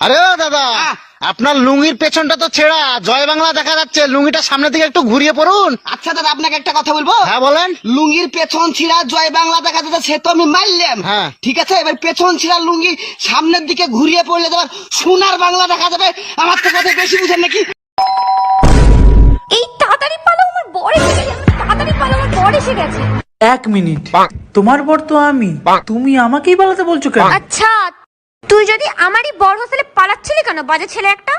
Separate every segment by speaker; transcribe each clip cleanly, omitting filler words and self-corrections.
Speaker 1: আরে ও দাদা, আপনার লুঙ্গির পেছনটা তো ছেঁড়া, জয় বাংলা দেখা যাচ্ছে, লুঙ্গিটা সামনের দিকে একটু ঘুরিয়ে পড়ুন।
Speaker 2: আচ্ছা দাদা, আপনাকে একটা কথা বলবো।
Speaker 1: হ্যাঁ বলেন।
Speaker 2: লুঙ্গির পেছন ছিঁড়া জয় বাংলা দেখা যাচ্ছে, সে তো আমি মারলাম।
Speaker 1: হ্যাঁ।
Speaker 2: ঠিক আছে, এবার পেছন ছিঁড়া লুঙ্গি সামনের দিকে ঘুরিয়ে পড়লে তোমার সোনার বাংলা দেখা যাবে। আমার তো কথা বেশি বুঝেন নাকি?
Speaker 3: এই তাড়াতাড়ি পালো, আমার বর এসে গেছে। তাড়াতাড়ি পালো, আমার বর এসে গেছে।
Speaker 4: 1 মিনিট, তোমার বর তো আমি, তুমি আমাকেই পালাতে বলছো কেন?
Speaker 3: আচ্ছা, তুই যদি আমারই বর হোস্টেলে পালাচ্ছিলি কেন, বাজে ছেলে একটা?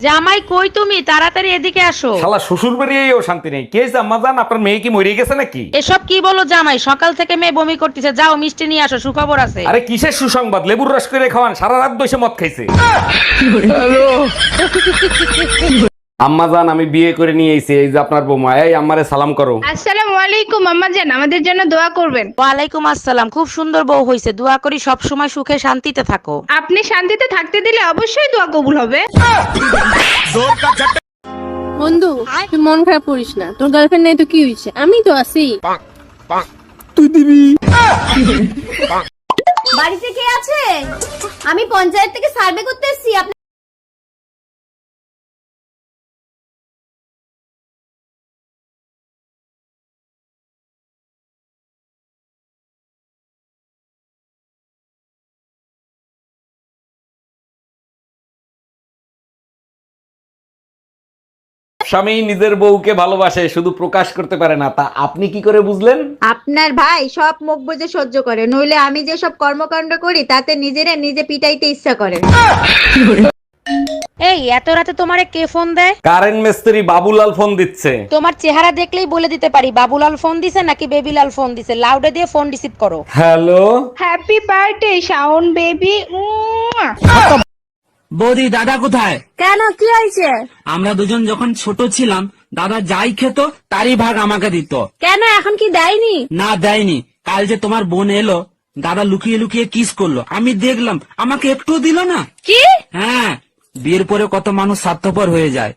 Speaker 5: জামাই কই তুমি? তাড়াতাড়ি এদিকে আসো।
Speaker 6: শালা শ্বশুর বাড়িয়েও শান্তি নেই। কে জাম্মা জান, আপনার মেয়ে কি মরে গেছে নাকি?
Speaker 5: এসব কি বলো জামাই? সকাল থেকে মেয়ে বমি করতেছে, যাও মিষ্টি নিয়ে আসো, সুখবর আছে।
Speaker 6: আরে কিসের সুসংবাদ? লেবুর রস করে খাওয়ান, সারা রাত বসে মদ খাইছে। আম্মা জান, আমি বিয়ে করে নিয়ে এসেছি, এই যে আপনার বৌমা। এই আম্মারে সালাম করো।
Speaker 7: আসসালামু আলাইকুম আম্মা জান, আমাদের জন্য দোয়া করবেন।
Speaker 5: ওয়ালাইকুম আসসালাম। খুব সুন্দর বউ হইছে, দোয়া করি সব সময় সুখে শান্তিতে থাকো।
Speaker 7: আপনি শান্তিতে থাকতে দিলে অবশ্যই দোয়া কবুল হবে।
Speaker 8: বন্ধু, তুই মন খারাপ করিস না, তোর গার্লফ্রেন্ড নেই তো কি হয়েছে, আমি তো আছি।
Speaker 3: বাড়িতে কে আছে? আমি পঞ্চায়েত থেকে সার্ভে করতে এসেছি।
Speaker 6: স্বামী নিজের বউকে ভালোবাসে, শুধু প্রকাশ করতে পারে না, তা আপনি কি করে বুঝলেন?
Speaker 9: আপনার ভাই সব মুখ বুজে সহ্য করে, নইলে আমি যে সব কর্মকাণ্ড করি তাতে নিজেরা নিজে পিটাইতে ইচ্ছা করে।
Speaker 5: এই এত রাতে তোমারে কে ফোন দেয়?
Speaker 6: কারেন্ট মিস্ত্রি বাবুলাল ফোন দিচ্ছে।
Speaker 5: তোমার চেহারা দেখলেই বলে দিতে পারি বাবুলাল ফোন দিছে নাকি বেবিলাল ফোন দিছে। লাউডে দিয়ে ফোন রিসিভ করো।
Speaker 6: Hello,
Speaker 7: happy birthday Shaon baby.
Speaker 4: বৌদি, দাদা কোথায়?
Speaker 3: কেন, কি হয়েছে?
Speaker 4: আমরা দুজন যখন ছোট ছিলাম, দাদা যাই খেত তারই ভাগ আমাকে দিত।
Speaker 3: কেন, এখন কি দেয়নি?
Speaker 4: না, দেয়নি। কাল যে তোমার বোন এলো, দাদা লুকিয়ে লুকিয়ে কিস করলো, আমি দেখলাম, আমাকে একটুও দিল না।
Speaker 3: কি?
Speaker 4: হ্যাঁ, বিয়ের পরে কত মানুষ স্বার্থপর হয়ে যায়।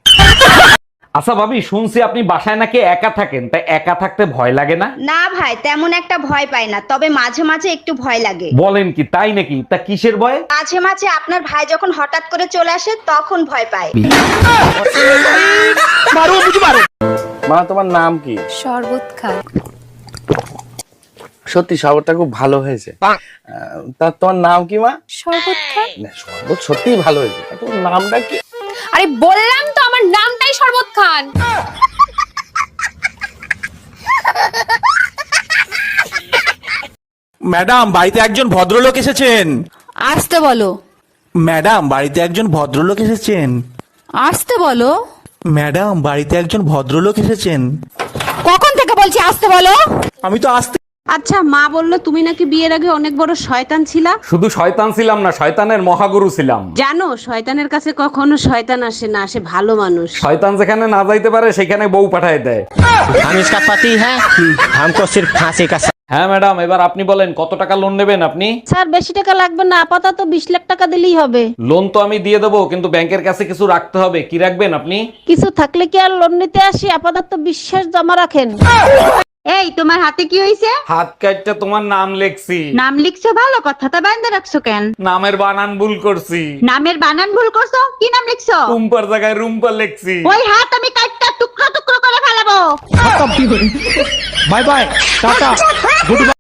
Speaker 6: আচ্ছা ভাবি, শুনছি আপনি বাসায় নাকি একা থাকেন, তাই একা থাকতে ভয় লাগে না?
Speaker 9: না ভাই, তেমন একটা ভয় পাই না, তবে মাঝে মাঝে একটু ভয় লাগে।
Speaker 6: বলেন কি, তাই নাকি? তা কিসের ভয়?
Speaker 9: মাঝে মাঝে আপনার ভাই যখন হঠাৎ করে চলে আসে তখন ভয় পায়।
Speaker 10: মা, তোমার নাম কি?
Speaker 8: শরবত খা।
Speaker 10: সত্যি শরবতটা খুব ভালো হয়েছে। তা তোমার নাম কি মা?
Speaker 8: শরবত খা।
Speaker 10: না, শরবত সত্যিই ভালো হয়েছে, তা তোমার নামটা কি?
Speaker 8: আরে বললাম তো, আমার নামটাই শরবত খান।
Speaker 11: ম্যাডাম, বাড়িতে একজন ভদ্রলোক এসেছেন।
Speaker 8: আসতে বলো।
Speaker 11: ম্যাডাম, বাড়িতে একজন ভদ্রলোক এসেছেন।
Speaker 8: আসতে বলো।
Speaker 11: ম্যাডাম, বাড়িতে একজন ভদ্রলোক এসেছেন।
Speaker 8: কখন থেকে বলছি আসতে বলো?
Speaker 11: আমি তো আসতে।
Speaker 9: আচ্ছা, মা বললো তুমি নাকি বিয়ের আগে অনেক বড় শয়তান ছিলা।
Speaker 6: শুধু শয়তান ছিলাম না, শয়তানের মহাগুরু ছিলাম।
Speaker 9: জানো, শয়তানের কাছে কখনো শয়তান আসে না, আসে ভালো মানুষ।
Speaker 6: শয়তান যেখানে না যাইতে পারে সেখানে বউ পাঠায় দেয়।
Speaker 1: हम इसका पति है, हमको सिर्फ फांसी का।
Speaker 6: হ্যাঁ ম্যাডাম, এবার আপনি বলেন কত টাকা লোন নেবেন আপনি?
Speaker 9: স্যার, বেশি টাকা লাগবে না, আপাতত 20 লাখ টাকা দিলেই হবে।
Speaker 6: লোন তো আমি দিয়ে দেবো, কিন্তু ব্যাংকের কাছে কিছু রাখতে হবে। কি রাখবেন আপনি?
Speaker 9: কিছু থাকলে কি আর লোন নিতে আসি, আপাতত বিশ্বাস জমা রাখেন। এই, তোমার হাতে কি হয়েছে?
Speaker 6: হাত কাটটা তোমার নাম লেখছি।
Speaker 9: নাম লিখছো, ভালো কথা, তা বাইন্দা রাখছো কেন?
Speaker 6: নামের বানান ভুল করছি।
Speaker 9: নামের বানান ভুল করছো? কি নাম লিখছো?
Speaker 6: রুম্পার জায়গায় রুম্পা লেখছি।
Speaker 9: ওই হাত আমি কাটটা টুকরো টুকরো করে ফেলাবো।
Speaker 11: Bye bye, tata, good by.